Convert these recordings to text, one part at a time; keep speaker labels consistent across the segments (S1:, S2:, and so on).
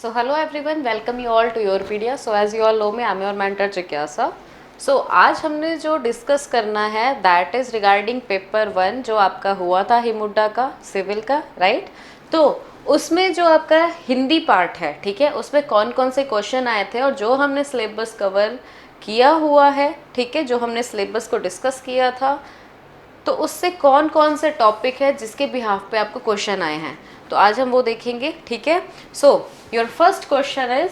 S1: So hello everyone, welcome you all to Yourpedia. So as you all know me, I'm your mentor जिज्ञासा. So आज हमने जो discuss करना है that is regarding paper 1 जो आपका हुआ था हिमुडा का सिविल का, राइट? तो उसमें जो आपका हिंदी पार्ट है, ठीक है, उसमें कौन कौन से क्वेश्चन आए थे और जो हमने सिलेबस कवर किया हुआ है, ठीक है, जो हमने सिलेबस को डिस्कस किया था, तो उससे कौन कौन से टॉपिक है जिसके बिहाफ पे आपको क्वेश्चन आए हैं, तो आज हम वो देखेंगे, ठीक है. So your first question is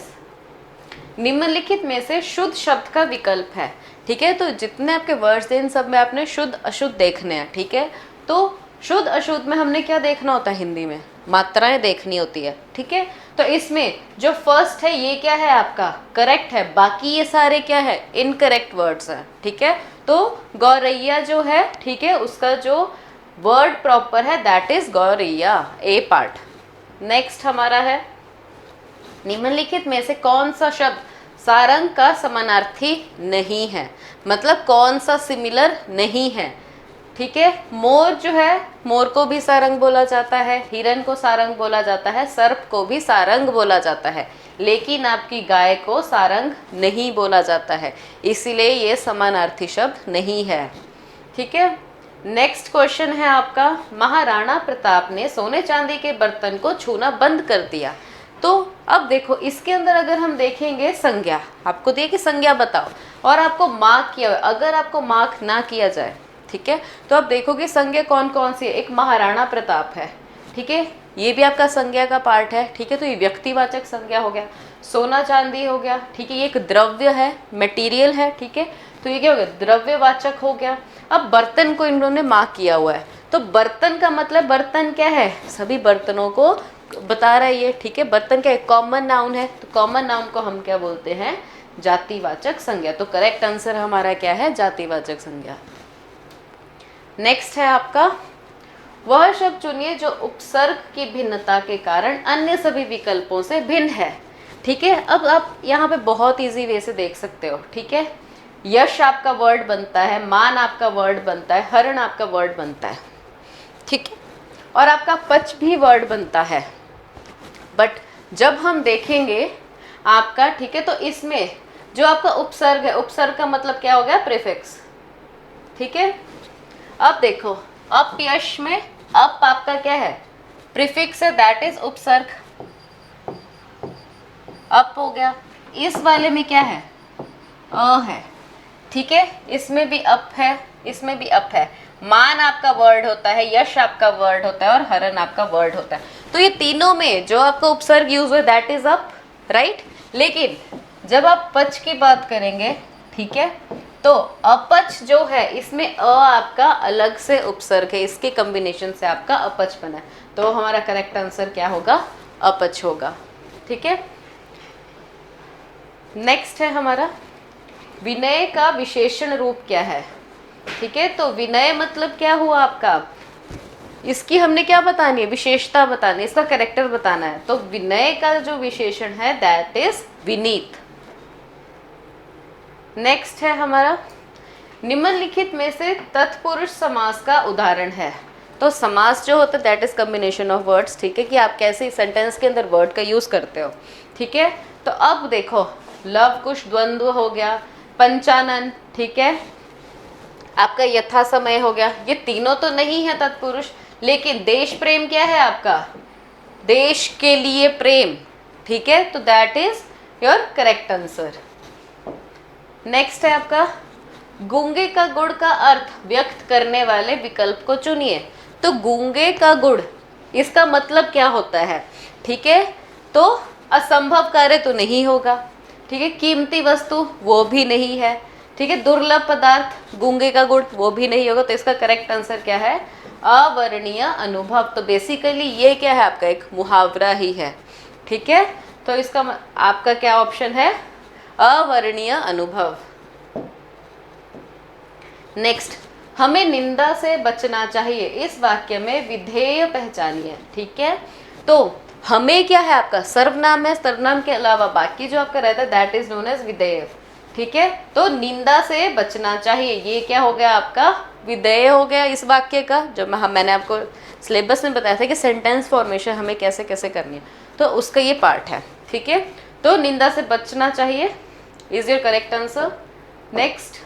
S1: निम्नलिखित में से शुद्ध शब्द का विकल्प है, ठीक है. तो जितने आपके वर्ड्स हैं इन सब में आपने शुद्ध अशुद्ध देखने हैं, ठीक है. तो शुद्ध अशुद्ध में हमने क्या देखना होता है, हिंदी में मात्राएं देखनी होती है, ठीक है. तो इसमें जो फर्स्ट है ये क्या है आपका करेक्ट है, बाकी ये सारे क्या है इनकरेक्ट वर्ड्स हैं, ठीक है. तो गौरैया जो है, ठीक है, उसका जो वर्ड प्रॉपर है दैट इज गौरैया, ए पार्ट. नेक्स्ट हमारा है निम्नलिखित में से कौन सा शब्द सारंग का समानार्थी नहीं है, मतलब कौन सा सिमिलर नहीं है, ठीक है. मोर जो है, मोर को भी सारंग बोला जाता है, हिरन को सारंग बोला जाता है, सर्प को भी सारंग बोला जाता है, लेकिन आपकी गाय को सारंग नहीं बोला जाता है, इसीलिए ये समानार्थी शब्द नहीं है, ठीक है. नेक्स्ट क्वेश्चन है आपका महाराणा प्रताप ने सोने चांदी के बर्तन को छूना बंद कर दिया. तो अब देखो इसके अंदर अगर हम देखेंगे संज्ञा आपको दिए कि संज्ञा बताओ और आपको मार्क किया हुआ, अगर आपको मार्क ना किया जाए, ठीक है, तो आप देखोगे संज्ञा कौन कौन सी है. एक महाराणा प्रताप है, ठीक है, ये भी आपका संज्ञा का पार्ट है, ठीक है. तो ये व्यक्तिवाचक संज्ञा हो गया. सोना चांदी हो गया, ठीक है, ये एक द्रव्य है, मटेरियल है, ठीक है, तो ये क्या हो गया द्रव्यवाचक हो गया. अब बर्तन को इन्होंने मार्क किया हुआ है, तो बर्तन का मतलब बर्तन क्या है, सभी बर्तनों को बता रहा है ये, ठीक है. बर्तन क्या है कॉमन नाउन है, तो कॉमन नाउन को हम क्या बोलते हैं जातिवाचक संज्ञा. तो करेक्ट आंसर हमारा क्या है जातिवाचक संज्ञा. नेक्स्ट है आपका वह शब्द चुनिए जो उपसर्ग की भिन्नता के कारण अन्य सभी विकल्पों से भिन्न है, ठीक है. अब आप यहाँ पे बहुत इजी वे से देख सकते हो, ठीक है. यश आपका वर्ड बनता है, मान आपका वर्ड बनता है, हरण आपका वर्ड बनता है, ठीक है, और आपका पच भी वर्ड बनता है. बट जब हम देखेंगे आपका, ठीक है, तो इसमें जो आपका उपसर्ग है, उपसर्ग का मतलब क्या हो गया प्रीफिक्स, ठीक है. अब देखो अप यश में अप आपका क्या है प्रीफिक्स है दैट इज उपसर्ग, अप हो गया. इस वाले में क्या है अ है, ठीक है, इसमें भी अप है, इसमें भी अप है. मान आपका वर्ड होता है, यश आपका वर्ड होता है और हरण आपका वर्ड होता है. तो ये तीनों में जो आपका उपसर्ग यूज हुआ दैट इज अप, राइट. लेकिन जब आप पच की बात करेंगे, ठीक है, तो अपच जो है इसमें अ आपका अलग से उपसर्ग है, इसके कॉम्बिनेशन से आपका अपच बना है. तो हमारा करेक्ट आंसर क्या होगा अपच होगा, ठीक है. नेक्स्ट है हमारा विनय का विशेषण रूप क्या है, ठीक है. तो विनय मतलब क्या हुआ आपका, इसकी हमने क्या बतानी है विशेषता बतानी है, इसका कैरेक्टर बताना है. तो विनय का जो विशेषण है दैट इज विनीत. नेक्स्ट है हमारा निम्नलिखित में से तत्पुरुष समास का उदाहरण है. तो समास जो होता है that is combination of words, ठीक है, कि आप कैसे सेंटेंस के अंदर वर्ड का यूज करते हो, ठीक है. तो अब देखो लव कुश द्वंद्व हो गया, पंचानन, ठीक है, आपका यथा समय हो गया. ये तीनों तो नहीं है तत्पुरुष, लेकिन देश प्रेम क्या है आपका देश के लिए प्रेम, ठीक है. तो that is your correct answer. Next है आपका गूंगे का गुड़ का अर्थ व्यक्त करने वाले विकल्प को चुनिए. तो गूंगे का गुड़ इसका मतलब क्या होता है, ठीक है. तो असंभव कार्य तो नहीं होगा, ठीक है, कीमती वस्तु वो भी नहीं है, ठीक है, दुर्लभ पदार्थ गूंगे का गुड़ वो भी नहीं होगा. तो इसका करेक्ट आंसर क्या है अवर्णीय अनुभव. तो बेसिकली ये क्या है आपका एक मुहावरा ही है, ठीक है. तो इसका आपका क्या ऑप्शन है अवर्णीय अनुभव. नेक्स्ट हमें निंदा से बचना चाहिए, इस वाक्य में विधेय पहचानिए, ठीक है. तो हमें क्या है आपका सर्वनाम है, सर्वनाम के अलावा बाकी जो आपका रहता है दैट इज नोन एज विधेय, ठीक है. तो निंदा से बचना चाहिए ये क्या हो गया आपका विधेय हो गया इस वाक्य का. जब मैंने आपको सिलेबस में बताया था कि सेंटेंस फॉर्मेशन हमें कैसे कैसे करनी है, तो उसका ये पार्ट है, ठीक है, तो निंदा से बचना चाहिए is your correct answer. Next,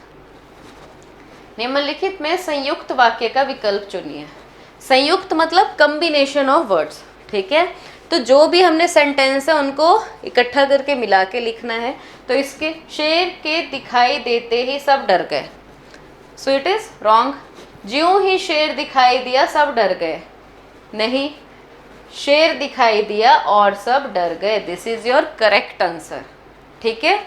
S1: निम्नलिखित में संयुक्त वाक्य का विकल्प चुनिए। संयुक्त मतलब कॉम्बिनेशन ऑफ वर्ड्स, ठीक है, तो जो भी हमने सेंटेंस है उनको इकट्ठा करके मिला के लिखना है। तो इसके शेर के दिखाई देते ही सब डर गए, सो इट इज रॉन्ग। ज्यों ही शेर दिखाई दिया सब डर गए, नहीं, शेर दिखाई दिया और सब डर गए, this is your correct answer, ठीक है।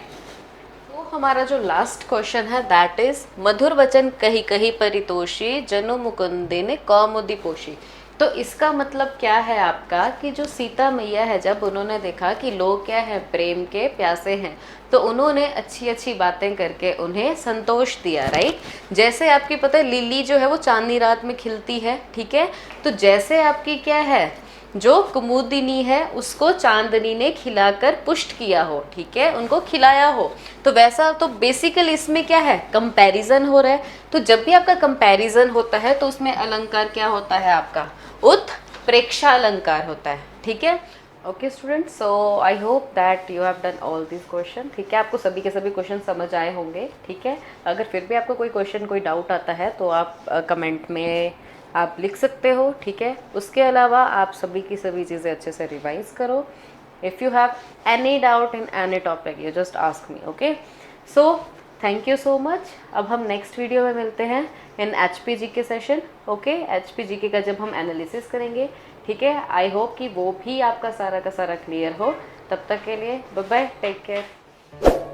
S1: तो हमारा जो लास्ट क्वेश्चन है दैट इज मधुर वचन कही कही परितोषी जनु मुकुंदिनी कौमुदी पोषी। तो इसका मतलब क्या है आपका कि जो सीता मैया है, जब उन्होंने देखा कि लोग क्या है, प्रेम के प्यासे हैं, तो उन्होंने अच्छी अच्छी बातें करके उन्हें संतोष दिया, राइट। जैसे आपकी पता है लिली जो है वो चांदनी रात में खिलती है, ठीक है, तो जैसे आपकी क्या है जो कुमुदिनी है उसको चांदनी ने खिलाकर पुष्ट किया हो, ठीक है, उनको खिलाया हो, तो वैसा तो बेसिकली इसमें क्या है, कंपैरिजन हो रहा है। तो जब भी आपका कंपैरिजन होता है तो उसमें अलंकार क्या होता है आपका, उत्प्रेक्षा अलंकार होता है, ठीक है। Okay student, so I hope that you have done all this question, ठीक है, आपको सभी के सभी क्वेश्चन समझ आए होंगे, ठीक है। अगर फिर भी आपको कोई क्वेश्चन कोई डाउट आता है तो आप कमेंट में आप लिख सकते हो, ठीक है। उसके अलावा आप सभी की सभी चीज़ें अच्छे से रिवाइज करो। If you have any doubt in any topic you just ask me, okay. So thank you so much. अब हम नेक्स्ट वीडियो में मिलते हैं इन HPG के सेशन, ओके। HPG के का जब हम एनालिसिस करेंगे, ठीक है। आई होप कि वो भी आपका सारा का सारा क्लियर हो। तब तक के लिए बाय बाय, टेक केयर।